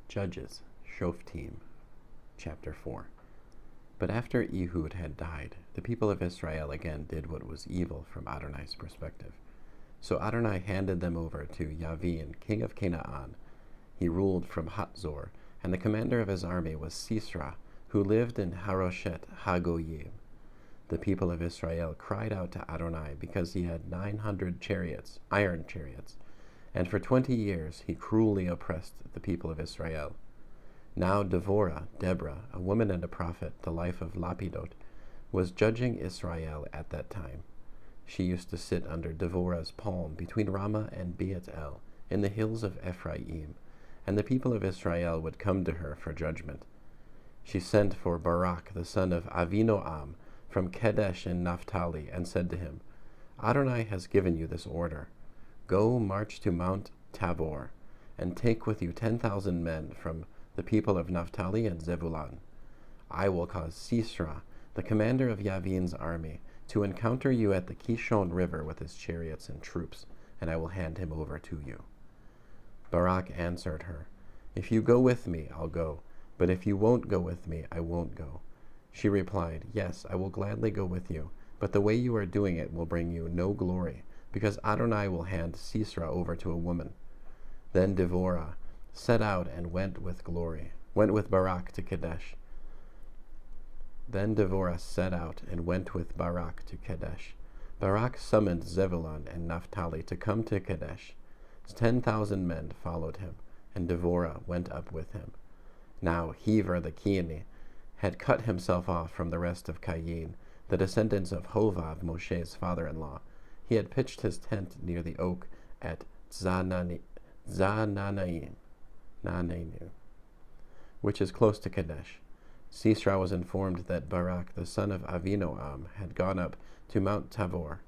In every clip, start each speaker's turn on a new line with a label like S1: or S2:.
S1: Judges, Shof'tim, chapter 4. But after Ehud had died, the people of Israel again did what was evil from Adonai's perspective. So Adonai handed them over to Yavin, king of Canaan. He ruled from Hatzor, and the commander of his army was Sisera, who lived in Haroshet Hagoyim. The people of Israel cried out to Adonai because he had 900 chariots, iron chariots, and for 20 years he cruelly oppressed the people of Israel. Now Deborah, a woman and a prophet, the wife of Lapidot, was judging Israel at that time. She used to sit under Deborah's palm between Ramah and Beit El in the hills of Ephraim, and the people of Israel would come to her for judgment. She sent for Barak, the son of Avinoam, from Kedesh in Naphtali, and said to him, Adonai has given you this order. Go march to Mount Tabor, and take with you 10,000 men from the people of Naphtali and Zebulun. I will cause Sisera, the commander of Yavin's army, to encounter you at the Kishon River with his chariots and troops, and I will hand him over to you. Barak answered her, If you go with me, I'll go, but if you won't go with me, I won't go. She replied, Yes, I will gladly go with you, but the way you are doing it will bring you no glory, because Adonai will hand Sisera over to a woman. Then Deborah set out and went with Barak to Kadesh. Barak summoned Zebulun and Naphtali to come to Kadesh. 10,000 men followed him, and Deborah went up with him. Now Hever the Keni had cut himself off from the rest of Cain, the descendants of Hovav, Moshe's father-in-law. He had pitched his tent near the oak at Zaananim, which is close to Kadesh. Sisera was informed that Barak, the son of Avinoam, had gone up to Mount Tabor.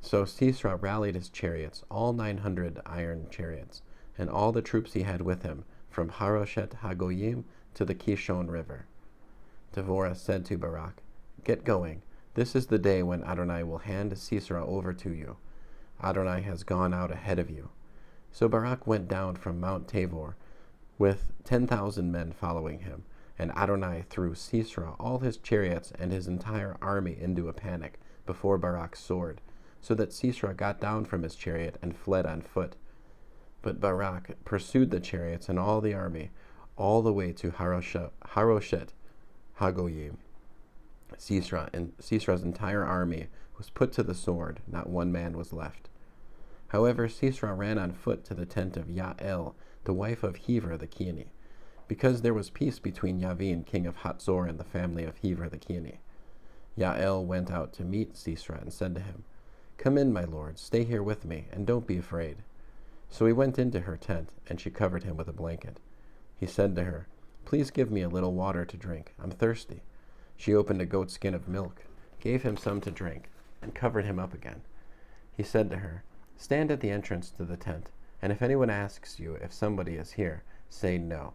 S1: So Sisera rallied his chariots, all 900 iron chariots, and all the troops he had with him, from Haroshet Hagoyim to the Kishon River. Deborah said to Barak, Get going. This is the day when Adonai will hand Sisera over to you. Adonai has gone out ahead of you. So Barak went down from Mount Tabor, with 10,000 men following him, and Adonai threw Sisera, all his chariots, and his entire army into a panic before Barak's sword, so that Sisera got down from his chariot and fled on foot. But Barak pursued the chariots and all the army, all the way to Haroshet Hagoyim. Sisera's entire army was put to the sword, not one man was left. However, Sisera ran on foot to the tent of Yael, the wife of Hever the Keni, because there was peace between Yavin, king of Hatzor, and the family of Hever the Keni. Yael went out to meet Sisera and said to him, Come in, my lord, stay here with me, and don't be afraid. So he went into her tent, and she covered him with a blanket. He said to her, Please give me a little water to drink. I'm thirsty. She opened a goat skin of milk, gave him some to drink, and covered him up again. He said to her, Stand at the entrance to the tent, and if anyone asks you if somebody is here, say no.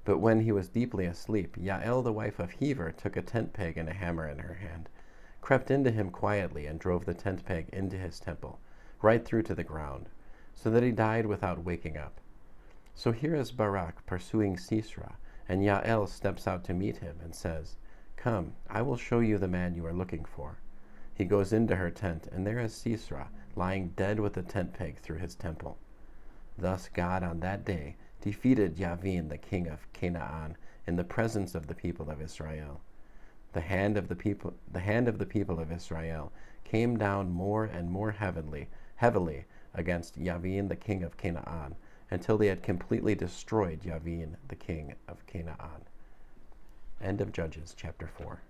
S1: But when he was deeply asleep, Yael, the wife of Hever, took a tent peg and a hammer in her hand, crept into him quietly, and drove the tent peg into his temple, right through to the ground, so that he died without waking up. So here is Barak pursuing Sisera, and Yael steps out to meet him and says, Come, I will show you the man you are looking for. He goes into her tent, and there is Sisera, lying dead with a tent peg through his temple. Thus God on that day defeated Yavin, the king of Canaan, in the presence of the people of Israel. The hand of the people of Israel came down more and more heavily against Yavin, the king of Canaan, until they had completely destroyed Yavin, the king of Canaan. End of Judges, chapter 4.